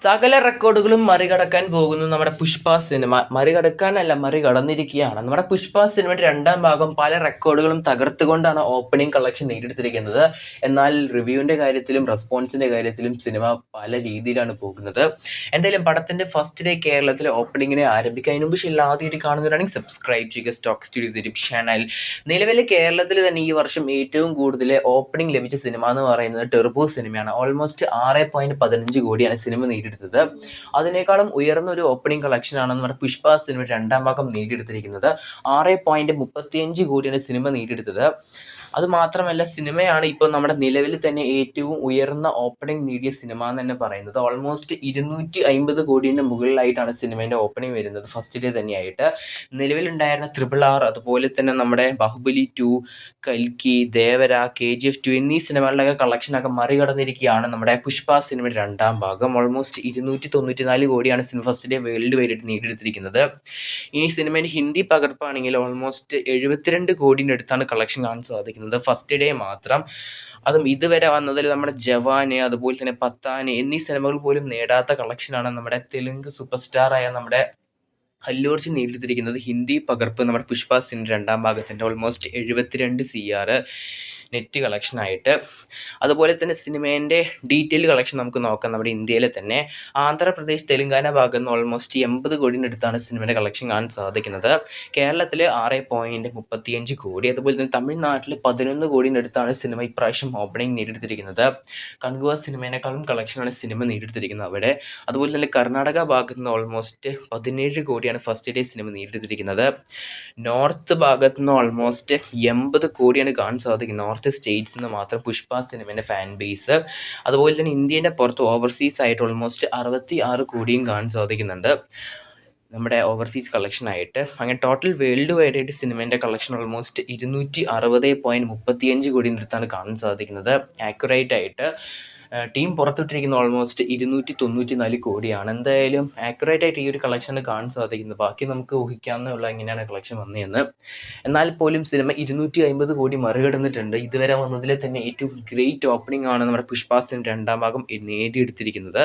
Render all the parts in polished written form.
സകല റെക്കോർഡുകളും മറികടക്കാൻ പോകുന്നു നമ്മുടെ പുഷ്പ സിനിമ. മറികടന്നിരിക്കുകയാണ്. നമ്മുടെ പുഷ്പ സിനിമയുടെ രണ്ടാം ഭാഗം പല റെക്കോർഡുകളും തകർത്തുകൊണ്ടാണ് ഓപ്പണിംഗ് കളക്ഷൻ നേടിയെടുത്തിരിക്കുന്നത്. എന്നാൽ റിവ്യൂവിൻ്റെ കാര്യത്തിലും റെസ്പോൺസിൻ്റെ കാര്യത്തിലും സിനിമ പല രീതിയിലാണ് പോകുന്നത്. എന്തായാലും പടത്തിൻ്റെ ഫസ്റ്റ് ഡേ കേരളത്തിൽ ഓപ്പണിങ്ങിനെ ആരംഭിക്കുക. അതിന് മുമ്പ് ആദ്യമായിട്ട് കാണുന്നവരാണെങ്കിൽ സബ്സ്ക്രൈബ് ചെയ്യുക സ്റ്റോക്ക് സ്റ്റുഡിയോസ് യൂട്യൂബ് ചാനൽ. നിലവിൽ കേരളത്തിൽ തന്നെ ഈ വർഷം ഏറ്റവും കൂടുതൽ ഓപ്പണിംഗ് ലഭിച്ച സിനിമ എന്ന് പറയുന്നത് ടെർബോ സിനിമയാണ്. ഓൾമോസ്റ്റ് 6.15 കോടിയാണ് സിനിമ നേടിയെടുത്തത്. അതിനേക്കാളും ഉയർന്നൊരു ഓപ്പണിംഗ് കളക്ഷനാണ് നമ്മുടെ പുഷ്പ സിനിമ രണ്ടാം ഭാഗം നേടിയെടുത്തിരിക്കുന്നത്. 6.35 കോടിയാണ് സിനിമ നേടിയെടുത്തത്. അതുമാത്രമല്ല, സിനിമയാണ് ഇപ്പോൾ നമ്മുടെ നിലവിൽ തന്നെ ഏറ്റവും ഉയർന്ന ഓപ്പണിംഗ് നേടിയ സിനിമ എന്ന് തന്നെ പറയുന്നത്. ഓൾമോസ്റ്റ് 250 കോടിയുടെ മുകളിലായിട്ടാണ് സിനിമേൻ്റെ ഓപ്പണിംഗ് വരുന്നത് ഫസ്റ്റ് ഡേ തന്നെയായിട്ട്. നിലവിലുണ്ടായിരുന്ന RRR, അതുപോലെ തന്നെ നമ്മുടെ ബാഹുബലി 2, കൽക്കി, ദേവര, KGF 2 എന്നീ സിനിമകളുടെയൊക്കെ കളക്ഷനൊക്കെ മറികടന്നിരിക്കുകയാണ് നമ്മുടെ പുഷ്പ സിനിമയുടെ രണ്ടാം ഭാഗം. ഓൾമോസ്റ്റ് 294 കോടിയാണ് cinema first day world wide നേടിയെടുത്തിരിക്കുന്നത്. ഇനി സിനിമേൻ്റെ ഹിന്ദി പകർപ്പാണെങ്കിൽ ഓൾമോസ്റ്റ് 72 കോടിൻ്റെ അടുത്താണ് കളക്ഷൻ കാണാൻ സാധിക്കുന്നത് ഫസ്റ്റ് ഡേ മാത്രം. അതും ഇതുവരെ വന്നതിൽ നമ്മുടെ ജവാന്, അതുപോലെ തന്നെ പത്താന് എന്നീ സിനിമകൾ പോലും നേടാത്ത കളക്ഷനാണ് നമ്മുടെ തെലുങ്ക് സൂപ്പർ സ്റ്റാറായ നമ്മുടെ അല്ലു അർജുൻ നേടിയെടുത്തിരിക്കുന്നത്. ഹിന്ദി പകർപ്പ് നമ്മുടെ പുഷ്പ സിനിമ രണ്ടാം ഭാഗത്തിൻ്റെ ഓൾമോസ്റ്റ് 72 CR നെറ്റ് കളക്ഷനായിട്ട്. അതുപോലെ തന്നെ സിനിമേൻ്റെ ഡീറ്റെയിൽ കളക്ഷൻ നമുക്ക് നോക്കാം. നമ്മുടെ ഇന്ത്യയിലെ തന്നെ ആന്ധ്രാപ്രദേശ്, തെലുങ്കാന ഭാഗത്ത് നിന്ന് ഓൾമോസ്റ്റ് 80 കോടിൻ്റെ അടുത്താണ് സിനിമയുടെ കളക്ഷൻ കാണാൻ സാധിക്കുന്നത്. കേരളത്തിൽ 6.35 കോടി, അതുപോലെ തന്നെ തമിഴ്നാട്ടിൽ 11 കോടിൻ്റെ അടുത്താണ് സിനിമ ഇപ്രാവശ്യം ഓപ്പണിംഗ് നേടിയെടുത്തിരിക്കുന്നത്. കൺകുവ സിനിമേനേക്കാളും കളക്ഷനാണ് സിനിമ നേടിയെടുത്തിരിക്കുന്നത് അവിടെ. അതുപോലെ തന്നെ കർണാടക ഭാഗത്ത് നിന്ന് ഓൾമോസ്റ്റ് 17 കോടിയാണ് ഫസ്റ്റ് ഡേ സിനിമ നേടിയെടുത്തിരിക്കുന്നത്. നോർത്ത് ഭാഗത്ത് നിന്ന് ഓൾമോസ്റ്റ് 80 കോടിയാണ് കാണാൻ സാധിക്കുന്നത്. നോർത്ത് സ്റ്റേറ്റ്സിൽ നിന്ന് മാത്രം പുഷ്പ സിനിമേൻ്റെ ഫാൻ ബേസ്. അതുപോലെ തന്നെ ഇന്ത്യൻ്റെ പുറത്ത് ഓവർസീസ് ആയിട്ട് ഓൾമോസ്റ്റ് 66 കോടിയും കാണാൻ സാധിക്കുന്നുണ്ട് നമ്മുടെ ഓവർസീസ് കളക്ഷനായിട്ട്. അങ്ങനെ ടോട്ടൽ വേൾഡ് വൈഡായിട്ട് സിനിമേൻ്റെ കളക്ഷൻ ഓൾമോസ്റ്റ് 260.35 കോടിൻ്റെ അടുത്താണ് കാണാൻ സാധിക്കുന്നത്. ആക്യുറേറ്റ് ആയിട്ട് ടീം പുറത്തുവിട്ടിരിക്കുന്ന ഓൾമോസ്റ്റ് 294 കോടിയാണ്. എന്തായാലും ആക്യുറേറ്റ് ആയിട്ട് ഈ ഒരു കളക്ഷന് കാണാൻ സാധിക്കുന്നത്. ബാക്കി നമുക്ക് ഊഹിക്കാവുന്നതുള്ള എങ്ങനെയാണ് കളക്ഷൻ വന്നതെന്ന്. എന്നാൽ പോലും സിനിമ 250 കോടി മറികടന്നിട്ടുണ്ട്. ഇതുവരെ വന്നതിലെ തന്നെ ഏറ്റവും ഗ്രേറ്റ് ഓപ്പണിംഗ് ആണ് നമ്മുടെ പുഷ്പ സിനിമ രണ്ടാം ഭാഗം നേടിയെടുത്തിരിക്കുന്നത്.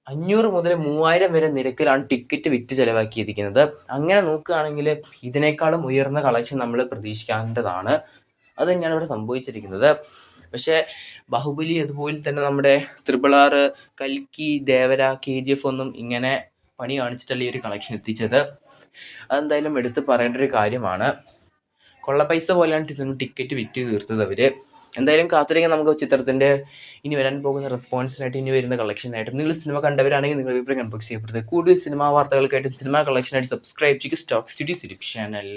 500 മുതൽ 3000 വരെ നിരക്കിലാണ് ടിക്കറ്റ് വിറ്റ് ചിലവാക്കിയിരിക്കുന്നത്. അങ്ങനെ നോക്കുകയാണെങ്കിൽ ഇതിനേക്കാളും ഉയർന്ന കളക്ഷൻ നമ്മൾ പ്രതീക്ഷിക്കേണ്ടതാണ്. അത് തന്നെയാണ് ഇവിടെ സംഭവിച്ചിരിക്കുന്നത്. പക്ഷേ ബാഹുബലി, അതുപോലെ തന്നെ നമ്മുടെ RRR, കൽക്കി, ദേവര, KGF ഒന്നും ഇങ്ങനെ പണി കാണിച്ചിട്ടല്ല ഈ ഒരു കളക്ഷൻ എത്തിച്ചത്. അതെന്തായാലും എടുത്ത് പറയേണ്ട ഒരു കാര്യമാണ്. കൊള്ളപ്പൈസ പോലെയാണ് സിനിമ ടിക്കറ്റ് വിറ്റ് തീർത്തത് അവർ. എന്തായാലും കാത്തിരിക്കാൻ നമുക്ക് ചിത്രത്തിൻ്റെ ഇനി വരാൻ പോകുന്ന റെസ്പോൺസിനായിട്ട്, ഇനി വരുന്ന കളക്ഷനായിട്ട്. നിങ്ങൾ സിനിമ കണ്ടവരാണെങ്കിൽ നിങ്ങൾ അഭിപ്രായം കൺബോക്സ് ചെയ്യപ്പെടുന്നത്. കൂടുതൽ സിനിമാ വാർത്തകൾക്കായിട്ടും സിനിമാ കളക്ഷനായിട്ട് സബ്സ്ക്രൈബ് ചെയ്യുക സ്റ്റോക്ക് സ്റ്റുഡിയോസ് യൂട്യൂബ് ചാനൽ.